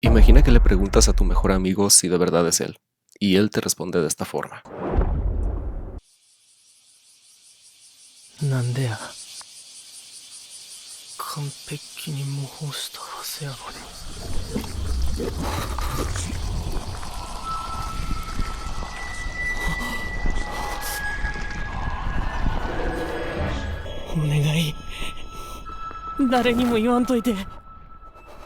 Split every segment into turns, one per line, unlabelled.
Imagina que le preguntas a tu mejor amigo si de verdad es él, y él te responde de esta forma.
なんでや。完璧に模倣したはずやのに。お願い。誰にも言わんといて。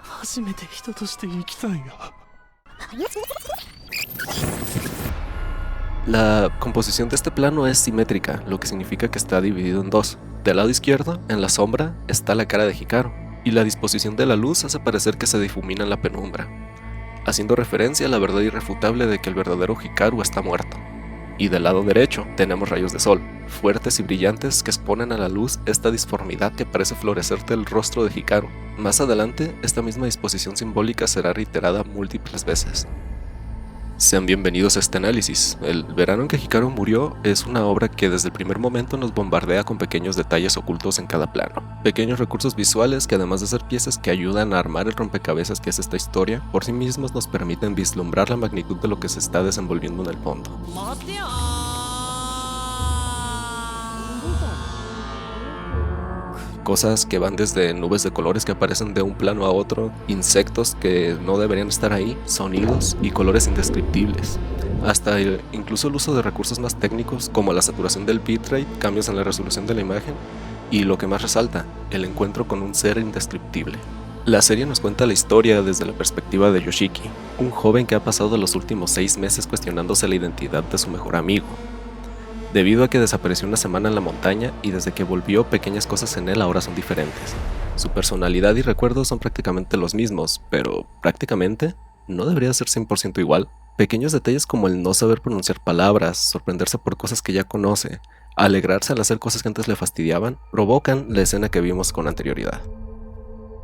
初めて人として生きたんや。
La composición de este plano es simétrica, lo que significa que está dividido en dos. Del lado izquierdo, en la sombra, está la cara de Hikaru, y la disposición de la luz hace parecer que se difumina en la penumbra, haciendo referencia a la verdad irrefutable de que el verdadero Hikaru está muerto. Y del lado derecho tenemos rayos de sol, fuertes y brillantes que exponen a la luz esta disformidad que parece florecer del rostro de Hikaru. Más adelante, esta misma disposición simbólica será reiterada múltiples veces. Sean bienvenidos a este análisis. El verano en que Hikaru murió es una obra que desde el primer momento nos bombardea con pequeños detalles ocultos en cada plano. Pequeños recursos visuales que, además de ser piezas que ayudan a armar el rompecabezas que es esta historia, por sí mismos nos permiten vislumbrar la magnitud de lo que se está desenvolviendo en el fondo. Cosas que van desde nubes de colores que aparecen de un plano a otro, insectos que no deberían estar ahí, sonidos y colores indescriptibles, hasta incluso el uso de recursos más técnicos como la saturación del bitrate, cambios en la resolución de la imagen y, lo que más resalta, el encuentro con un ser indescriptible. La serie nos cuenta la historia desde la perspectiva de Yoshiki, un joven que ha pasado los últimos 6 meses cuestionándose la identidad de su mejor amigo, debido a que desapareció una semana en la montaña y desde que volvió pequeñas cosas en él ahora son diferentes. Su personalidad y recuerdos son prácticamente los mismos, pero prácticamente no debería ser 100% igual. Pequeños detalles como el no saber pronunciar palabras, sorprenderse por cosas que ya conoce, alegrarse al hacer cosas que antes le fastidiaban, provocan la escena que vimos con anterioridad.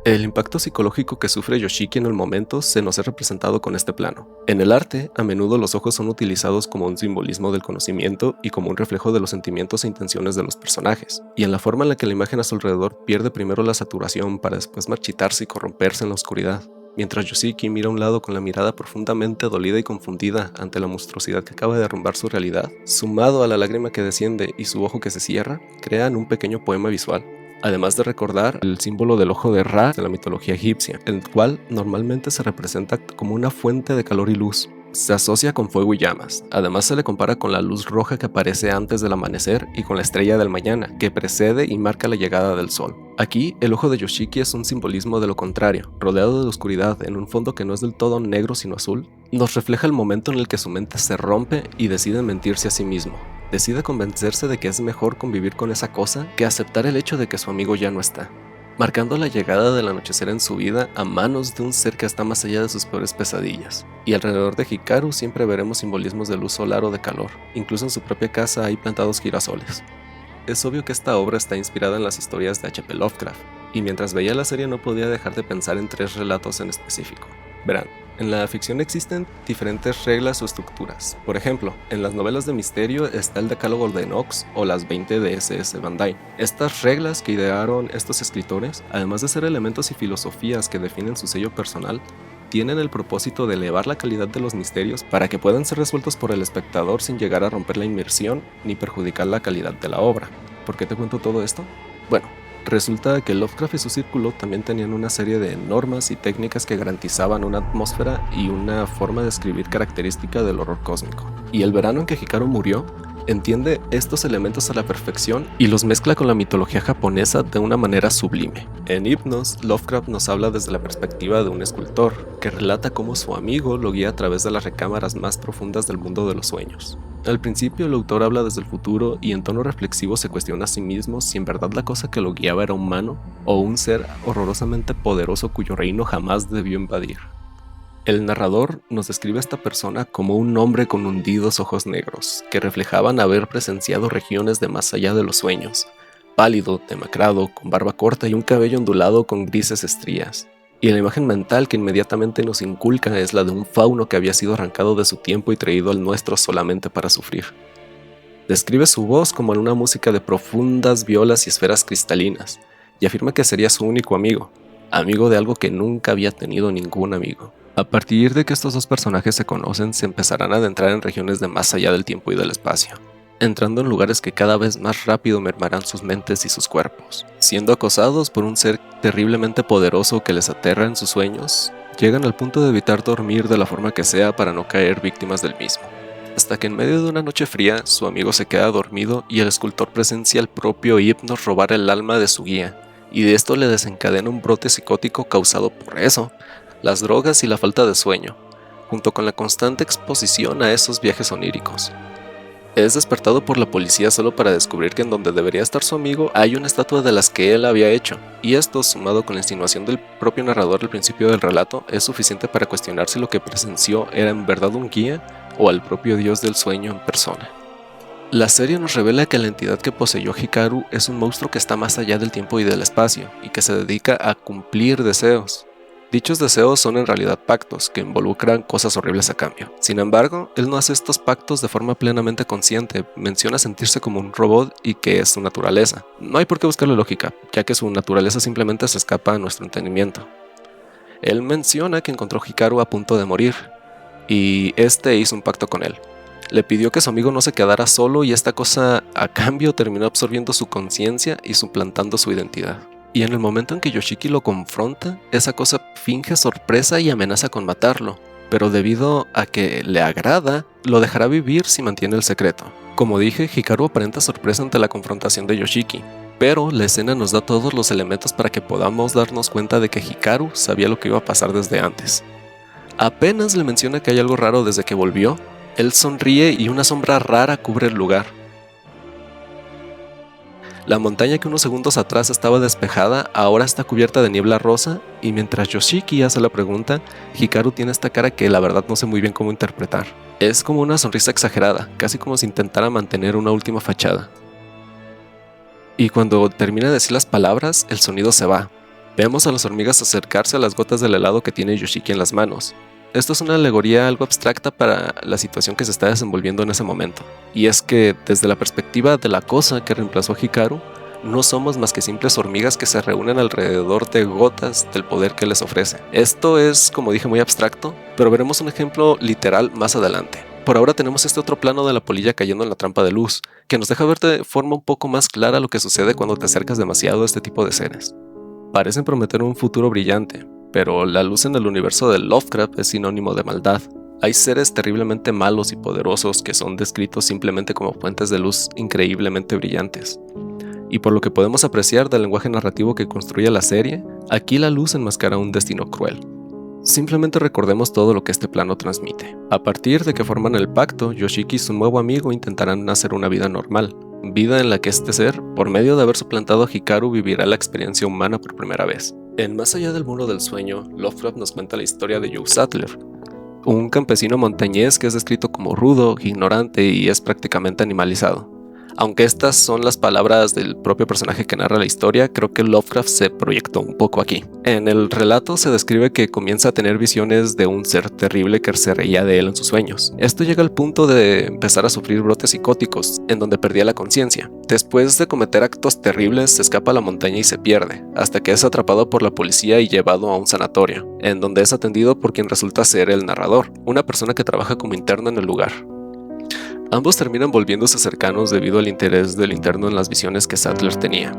El impacto psicológico que sufre Yoshiki en el momento se nos ha representado con este plano. En el arte, a menudo los ojos son utilizados como un simbolismo del conocimiento y como un reflejo de los sentimientos e intenciones de los personajes, y en la forma en la que la imagen a su alrededor pierde primero la saturación para después marchitarse y corromperse en la oscuridad, mientras Yoshiki mira a un lado con la mirada profundamente dolida y confundida ante la monstruosidad que acaba de derrumbar su realidad, sumado a la lágrima que desciende y su ojo que se cierra, crean un pequeño poema visual. Además de recordar el símbolo del ojo de Ra de la mitología egipcia, el cual normalmente se representa como una fuente de calor y luz. Se asocia con fuego y llamas. Además se le compara con la luz roja que aparece antes del amanecer y con la estrella del mañana, que precede y marca la llegada del sol. Aquí, el ojo de Yoshiki es un simbolismo de lo contrario, rodeado de oscuridad en un fondo que no es del todo negro sino azul. Nos refleja el momento en el que su mente se rompe y decide mentirse a sí mismo. Decide convencerse de que es mejor convivir con esa cosa que aceptar el hecho de que su amigo ya no está, marcando la llegada del anochecer en su vida a manos de un ser que está más allá de sus peores pesadillas. Y alrededor de Hikaru siempre veremos simbolismos de luz solar o de calor, incluso en su propia casa hay plantados girasoles. Es obvio que esta obra está inspirada en las historias de H.P. Lovecraft, y mientras veía la serie no podía dejar de pensar en 3 relatos en específico. Verán, en la ficción existen diferentes reglas o estructuras. Por ejemplo, en las novelas de misterio está el Decálogo de Nox o las 20 de S.S. Van Dyne. Estas reglas que idearon estos escritores, además de ser elementos y filosofías que definen su sello personal, tienen el propósito de elevar la calidad de los misterios para que puedan ser resueltos por el espectador sin llegar a romper la inmersión ni perjudicar la calidad de la obra. ¿Por qué te cuento todo esto? Bueno, resulta que Lovecraft y su círculo también tenían una serie de normas y técnicas que garantizaban una atmósfera y una forma de escribir característica del horror cósmico. Y el verano en que Hikaru murió, entiende estos elementos a la perfección y los mezcla con la mitología japonesa de una manera sublime. En Hypnos, Lovecraft nos habla desde la perspectiva de un escultor, que relata cómo su amigo lo guía a través de las recámaras más profundas del mundo de los sueños. Al principio el autor habla desde el futuro y en tono reflexivo se cuestiona a sí mismo si en verdad la cosa que lo guiaba era humano o un ser horrorosamente poderoso cuyo reino jamás debió invadir. El narrador nos describe a esta persona como un hombre con hundidos ojos negros, que reflejaban haber presenciado regiones de más allá de los sueños, pálido, demacrado, con barba corta y un cabello ondulado con grises estrías. Y la imagen mental que inmediatamente nos inculca es la de un fauno que había sido arrancado de su tiempo y traído al nuestro solamente para sufrir. Describe su voz como en una música de profundas violas y esferas cristalinas, y afirma que sería su único amigo de algo que nunca había tenido ningún amigo. A partir de que estos dos personajes se conocen, se empezarán a adentrar en regiones de más allá del tiempo y del espacio, entrando en lugares que cada vez más rápido mermarán sus mentes y sus cuerpos. Siendo acosados por un ser terriblemente poderoso que les aterra en sus sueños, llegan al punto de evitar dormir de la forma que sea para no caer víctimas del mismo. Hasta que en medio de una noche fría, su amigo se queda dormido y el escultor presencia al propio Hypnos robar el alma de su guía, y de esto le desencadena un brote psicótico causado por eso, las drogas y la falta de sueño, junto con la constante exposición a esos viajes oníricos. Es despertado por la policía solo para descubrir que en donde debería estar su amigo hay una estatua de las que él había hecho, y esto, sumado con la insinuación del propio narrador al principio del relato, es suficiente para cuestionar si lo que presenció era en verdad un guía o al propio dios del sueño en persona. La serie nos revela que la entidad que poseyó Hikaru es un monstruo que está más allá del tiempo y del espacio, y que se dedica a cumplir deseos. Dichos deseos son en realidad pactos que involucran cosas horribles a cambio. Sin embargo, él no hace estos pactos de forma plenamente consciente, menciona sentirse como un robot y que es su naturaleza. No hay por qué buscarle lógica, ya que su naturaleza simplemente se escapa a nuestro entendimiento. Él menciona que encontró a Hikaru a punto de morir, y este hizo un pacto con él. Le pidió que su amigo no se quedara solo y esta cosa a cambio terminó absorbiendo su conciencia y suplantando su identidad. Y en el momento en que Yoshiki lo confronta, esa cosa finge sorpresa y amenaza con matarlo, pero debido a que le agrada, lo dejará vivir si mantiene el secreto. Como dije, Hikaru aparenta sorpresa ante la confrontación de Yoshiki, pero la escena nos da todos los elementos para que podamos darnos cuenta de que Hikaru sabía lo que iba a pasar desde antes. Apenas le menciona que hay algo raro desde que volvió, él sonríe y una sombra rara cubre el lugar. La montaña que unos segundos atrás estaba despejada ahora está cubierta de niebla rosa, y mientras Yoshiki hace la pregunta, Hikaru tiene esta cara que la verdad no sé muy bien cómo interpretar. Es como una sonrisa exagerada, casi como si intentara mantener una última fachada. Y cuando termina de decir las palabras, el sonido se va. Vemos a las hormigas acercarse a las gotas del helado que tiene Yoshiki en las manos. Esto es una alegoría algo abstracta para la situación que se está desenvolviendo en ese momento. Y es que, desde la perspectiva de la cosa que reemplazó a Hikaru, no somos más que simples hormigas que se reúnen alrededor de gotas del poder que les ofrece. Esto es, como dije, muy abstracto, pero veremos un ejemplo literal más adelante. Por ahora tenemos este otro plano de la polilla cayendo en la trampa de luz, que nos deja ver de forma un poco más clara lo que sucede cuando te acercas demasiado a este tipo de seres. Parecen prometer un futuro brillante, pero la luz en el universo de Lovecraft es sinónimo de maldad. Hay seres terriblemente malos y poderosos que son descritos simplemente como fuentes de luz increíblemente brillantes. Y por lo que podemos apreciar del lenguaje narrativo que construye la serie, aquí la luz enmascara un destino cruel. Simplemente recordemos todo lo que este plano transmite. A partir de que forman el pacto, Yoshiki y su nuevo amigo intentarán hacer una vida normal, vida en la que este ser, por medio de haber suplantado a Hikaru, vivirá la experiencia humana por primera vez. En Más allá del muro del sueño, Lovecraft nos cuenta la historia de Joe Sattler, un campesino montañés que es descrito como rudo, ignorante y es prácticamente animalizado. Aunque estas son las palabras del propio personaje que narra la historia, creo que Lovecraft se proyectó un poco aquí. En el relato se describe que comienza a tener visiones de un ser terrible que se reía de él en sus sueños. Esto llega al punto de empezar a sufrir brotes psicóticos, en donde perdía la conciencia. Después de cometer actos terribles, se escapa a la montaña y se pierde, hasta que es atrapado por la policía y llevado a un sanatorio, en donde es atendido por quien resulta ser el narrador, una persona que trabaja como interno en el lugar. Ambos terminan volviéndose cercanos debido al interés del interno en las visiones que Sattler tenía.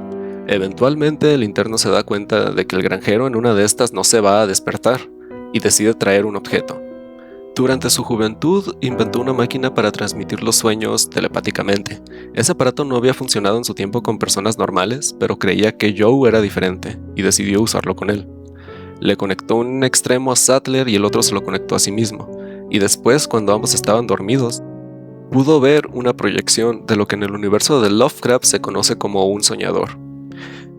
Eventualmente el interno se da cuenta de que el granjero en una de estas no se va a despertar y decide traer un objeto. Durante su juventud inventó una máquina para transmitir los sueños telepáticamente. Ese aparato no había funcionado en su tiempo con personas normales, pero creía que Joe era diferente y decidió usarlo con él. Le conectó un extremo a Sattler y el otro se lo conectó a sí mismo, y después, cuando ambos estaban dormidos, pudo ver una proyección de lo que en el universo de Lovecraft se conoce como un soñador.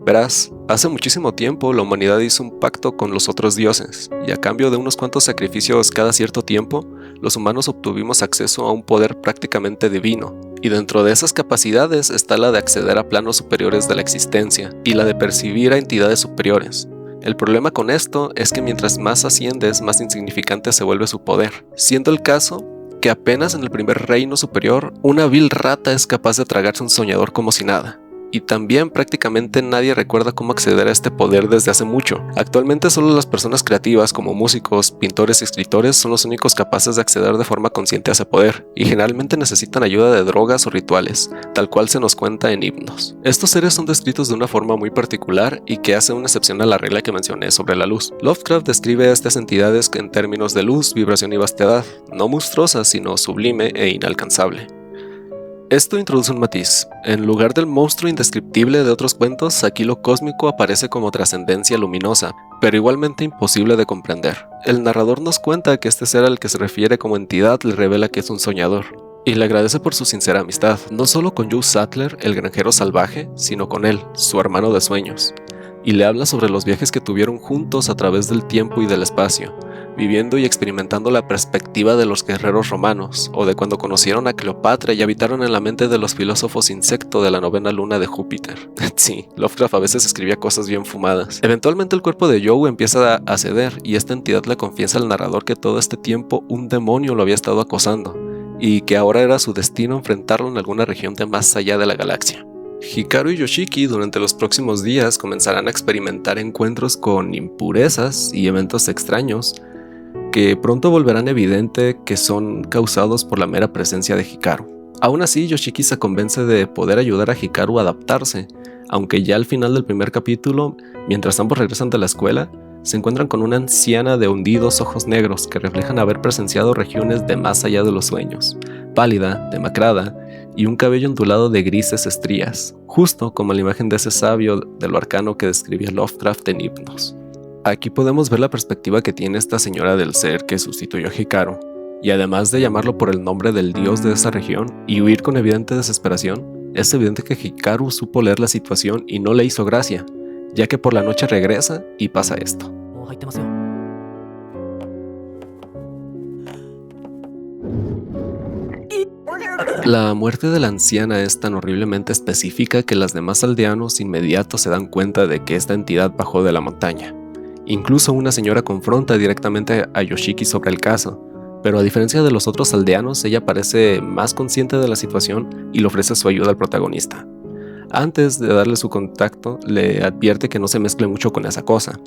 Verás, hace muchísimo tiempo la humanidad hizo un pacto con los otros dioses, y a cambio de unos cuantos sacrificios cada cierto tiempo, los humanos obtuvimos acceso a un poder prácticamente divino, y dentro de esas capacidades está la de acceder a planos superiores de la existencia, y la de percibir a entidades superiores. El problema con esto es que mientras más asciendes, más insignificante se vuelve su poder, siendo el caso que apenas en el primer reino superior, una vil rata es capaz de tragarse un soñador como si nada. y también prácticamente nadie recuerda cómo acceder a este poder desde hace mucho. Actualmente solo las personas creativas como músicos, pintores y escritores son los únicos capaces de acceder de forma consciente a ese poder, y generalmente necesitan ayuda de drogas o rituales, tal cual se nos cuenta en Himnos. Estos seres son descritos de una forma muy particular y que hace una excepción a la regla que mencioné sobre la luz. Lovecraft describe a estas entidades en términos de luz, vibración y vastedad, no monstruosa sino sublime e inalcanzable. Esto introduce un matiz. En lugar del monstruo indescriptible de otros cuentos, aquí lo cósmico aparece como trascendencia luminosa, pero igualmente imposible de comprender. El narrador nos cuenta que este ser al que se refiere como entidad le revela que es un soñador, y le agradece por su sincera amistad, no solo con Joe Sattler, el granjero salvaje, sino con él, su hermano de sueños, y le habla sobre los viajes que tuvieron juntos a través del tiempo y del espacio, viviendo y experimentando la perspectiva de los guerreros romanos, o de cuando conocieron a Cleopatra y habitaron en la mente de los filósofos insecto de la novena luna de Júpiter. Sí, Lovecraft a veces escribía cosas bien fumadas. Eventualmente el cuerpo de Joe empieza a ceder, y esta entidad le confiesa al narrador que todo este tiempo un demonio lo había estado acosando, y que ahora era su destino enfrentarlo en alguna región de más allá de la galaxia. Hikaru y Yoshiki durante los próximos días comenzarán a experimentar encuentros con impurezas y eventos extraños que pronto volverán evidente que son causados por la mera presencia de Hikaru. Aún así, Yoshiki se convence de poder ayudar a Hikaru a adaptarse, aunque ya al final del primer capítulo, mientras ambos regresan de la escuela, se encuentran con una anciana de hundidos ojos negros que reflejan haber presenciado regiones de más allá de los sueños, pálida, demacrada, y un cabello ondulado de grises estrías, justo como la imagen de ese sabio de lo arcano que describía Lovecraft en Himnos. Aquí podemos ver la perspectiva que tiene esta señora del ser que sustituyó a Hikaru, y además de llamarlo por el nombre del dios de esa región y huir con evidente desesperación, es evidente que Hikaru supo leer la situación y no le hizo gracia, ya que por la noche regresa y pasa esto. La muerte de la anciana es tan horriblemente específica que los demás aldeanos inmediatos se dan cuenta de que esta entidad bajó de la montaña. Incluso una señora confronta directamente a Yoshiki sobre el caso, pero a diferencia de los otros aldeanos, ella parece más consciente de la situación y le ofrece su ayuda al protagonista. Antes de darle su contacto, le advierte que no se mezcle mucho con esa cosa,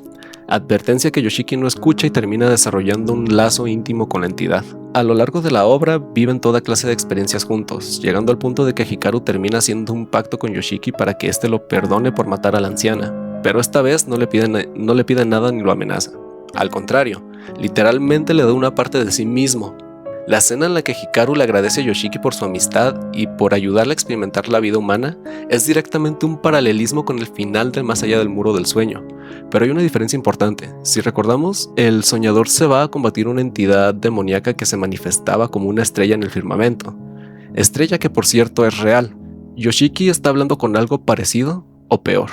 advertencia que Yoshiki no escucha y termina desarrollando un lazo íntimo con la entidad. A lo largo de la obra viven toda clase de experiencias juntos, llegando al punto de que Hikaru termina haciendo un pacto con Yoshiki para que éste lo perdone por matar a la anciana, pero esta vez no le pide nada ni lo amenaza. Al contrario, literalmente le da una parte de sí mismo. La escena en la que Hikaru le agradece a Yoshiki por su amistad y por ayudarle a experimentar la vida humana es directamente un paralelismo con el final del Más allá del muro del sueño. Pero hay una diferencia importante. Si recordamos, el soñador se va a combatir una entidad demoníaca que se manifestaba como una estrella en el firmamento. Estrella que por cierto es real. Yoshiki está hablando con algo parecido o peor.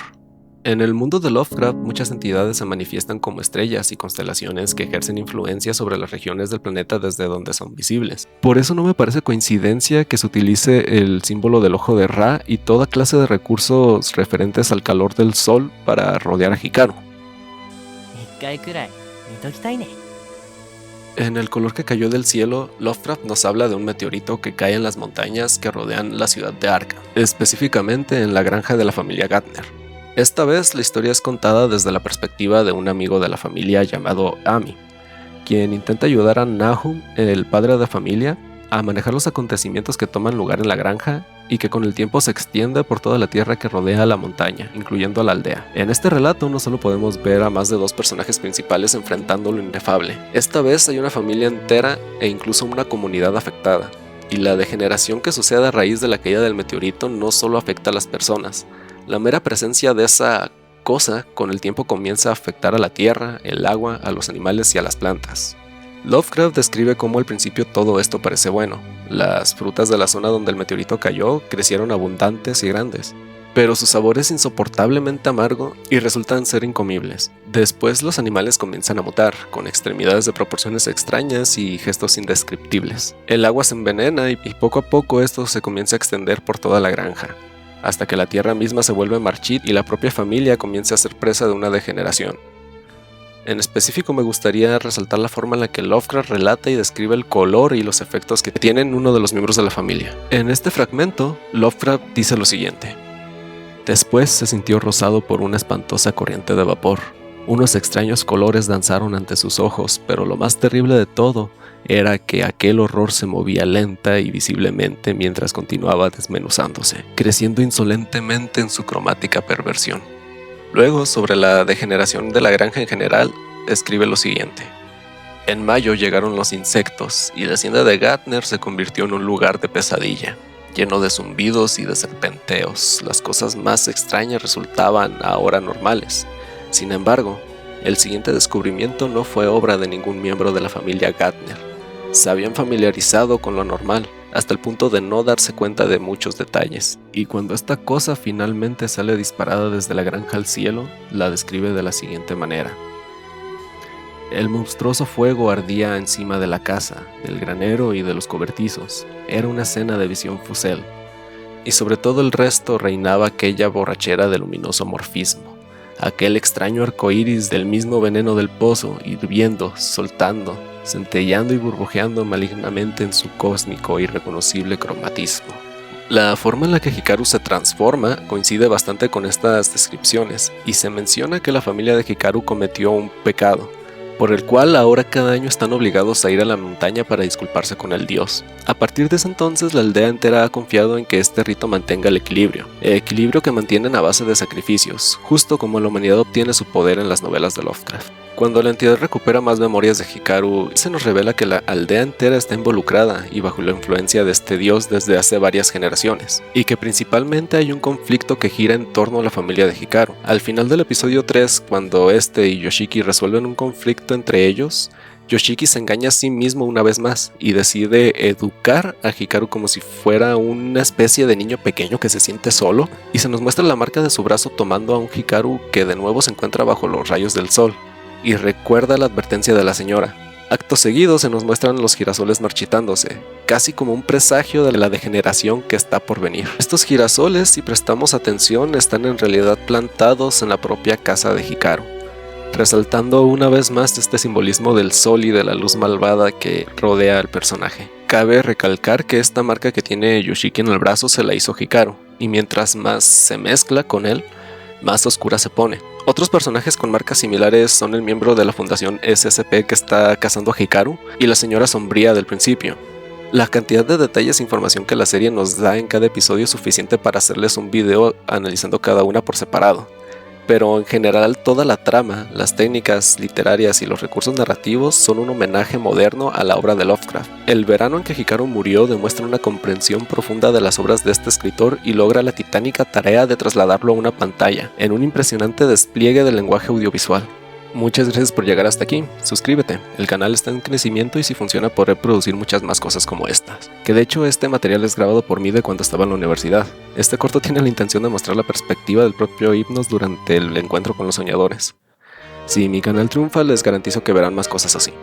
En el mundo de Lovecraft, muchas entidades se manifiestan como estrellas y constelaciones que ejercen influencia sobre las regiones del planeta desde donde son visibles. Por eso no me parece coincidencia que se utilice el símbolo del ojo de Ra y toda clase de recursos referentes al calor del sol para rodear a Hikaru. En El color que cayó del cielo, Lovecraft nos habla de un meteorito que cae en las montañas que rodean la ciudad de Arkham, específicamente en la granja de la familia Gardner. Esta vez la historia es contada desde la perspectiva de un amigo de la familia llamado Amy, quien intenta ayudar a Nahum, el padre de familia, a manejar los acontecimientos que toman lugar en la granja y que con el tiempo se extiende por toda la tierra que rodea la montaña, incluyendo a la aldea. En este relato no solo podemos ver a más de dos personajes principales enfrentando lo inefable. Esta vez hay una familia entera e incluso una comunidad afectada, y la degeneración que sucede a raíz de la caída del meteorito no solo afecta a las personas. La mera presencia de esa cosa con el tiempo comienza a afectar a la tierra, el agua, a los animales y a las plantas. Lovecraft describe cómo al principio todo esto parece bueno. Las frutas de la zona donde el meteorito cayó crecieron abundantes y grandes, pero su sabor es insoportablemente amargo y resultan ser incomibles. Después los animales comienzan a mutar, con extremidades de proporciones extrañas y gestos indescriptibles. El agua se envenena y poco a poco esto se comienza a extender por toda la granja, hasta que la tierra misma se vuelve marchita y la propia familia comienza a ser presa de una degeneración. En específico me gustaría resaltar la forma en la que Lovecraft relata y describe el color y los efectos que tienen uno de los miembros de la familia. En este fragmento, Lovecraft dice lo siguiente: Después se sintió rozado por una espantosa corriente de vapor. Unos extraños colores danzaron ante sus ojos, pero lo más terrible de todo era que aquel horror se movía lenta y visiblemente mientras continuaba desmenuzándose, creciendo insolentemente en su cromática perversión. Luego, sobre la degeneración de la granja en general, escribe lo siguiente. En mayo llegaron los insectos, y la hacienda de Gardner se convirtió en un lugar de pesadilla, lleno de zumbidos y de serpenteos. Las cosas más extrañas resultaban ahora normales. Sin embargo, el siguiente descubrimiento no fue obra de ningún miembro de la familia Gardner. Se habían familiarizado con lo normal, hasta el punto de no darse cuenta de muchos detalles. Y cuando esta cosa finalmente sale disparada desde la granja al cielo, la describe de la siguiente manera. El monstruoso fuego ardía encima de la casa, del granero y de los cobertizos. Era una escena de visión fusel. Y sobre todo el resto reinaba aquella borrachera de luminoso morfismo. Aquel extraño arcoíris del mismo veneno del pozo, hirviendo, soltando, centellando y burbujeando malignamente en su cósmico e irreconocible cromatismo. La forma en la que Hikaru se transforma coincide bastante con estas descripciones, y se menciona que la familia de Hikaru cometió un pecado, por el cual ahora cada año están obligados a ir a la montaña para disculparse con el dios. A partir de ese entonces la aldea entera ha confiado en que este rito mantenga el equilibrio que mantienen a base de sacrificios, justo como la humanidad obtiene su poder en las novelas de Lovecraft. Cuando la entidad recupera más memorias de Hikaru, se nos revela que la aldea entera está involucrada y bajo la influencia de este dios desde hace varias generaciones, y que principalmente hay un conflicto que gira en torno a la familia de Hikaru. Al final del episodio 3, cuando este y Yoshiki resuelven un conflicto entre ellos, Yoshiki se engaña a sí mismo una vez más y decide educar a Hikaru como si fuera una especie de niño pequeño que se siente solo, y se nos muestra la marca de su brazo tomando a un Hikaru que de nuevo se encuentra bajo los rayos del sol, y recuerda la advertencia de la señora. Acto seguido se nos muestran los girasoles marchitándose, casi como un presagio de la degeneración que está por venir. Estos girasoles, si prestamos atención, están en realidad plantados en la propia casa de Hikaru, resaltando una vez más este simbolismo del sol y de la luz malvada que rodea al personaje. Cabe recalcar que esta marca que tiene Yoshiki en el brazo se la hizo Hikaru, y mientras más se mezcla con él, más oscura se pone. Otros personajes con marcas similares son el miembro de la fundación SCP que está cazando a Hikaru y la señora sombría del principio. La cantidad de detalles e información que la serie nos da en cada episodio es suficiente para hacerles un video analizando cada una por separado. Pero en general toda la trama, las técnicas literarias y los recursos narrativos son un homenaje moderno a la obra de Lovecraft. El verano en que Hikaru murió demuestra una comprensión profunda de las obras de este escritor y logra la titánica tarea de trasladarlo a una pantalla, en un impresionante despliegue del lenguaje audiovisual. Muchas gracias por llegar hasta aquí, suscríbete, el canal está en crecimiento y si funciona podré producir muchas más cosas como estas. Que de hecho este material es grabado por mí de cuando estaba en la universidad. Este corto tiene la intención de mostrar la perspectiva del propio Hypnos durante el encuentro con los soñadores. Si mi canal triunfa les garantizo que verán más cosas así.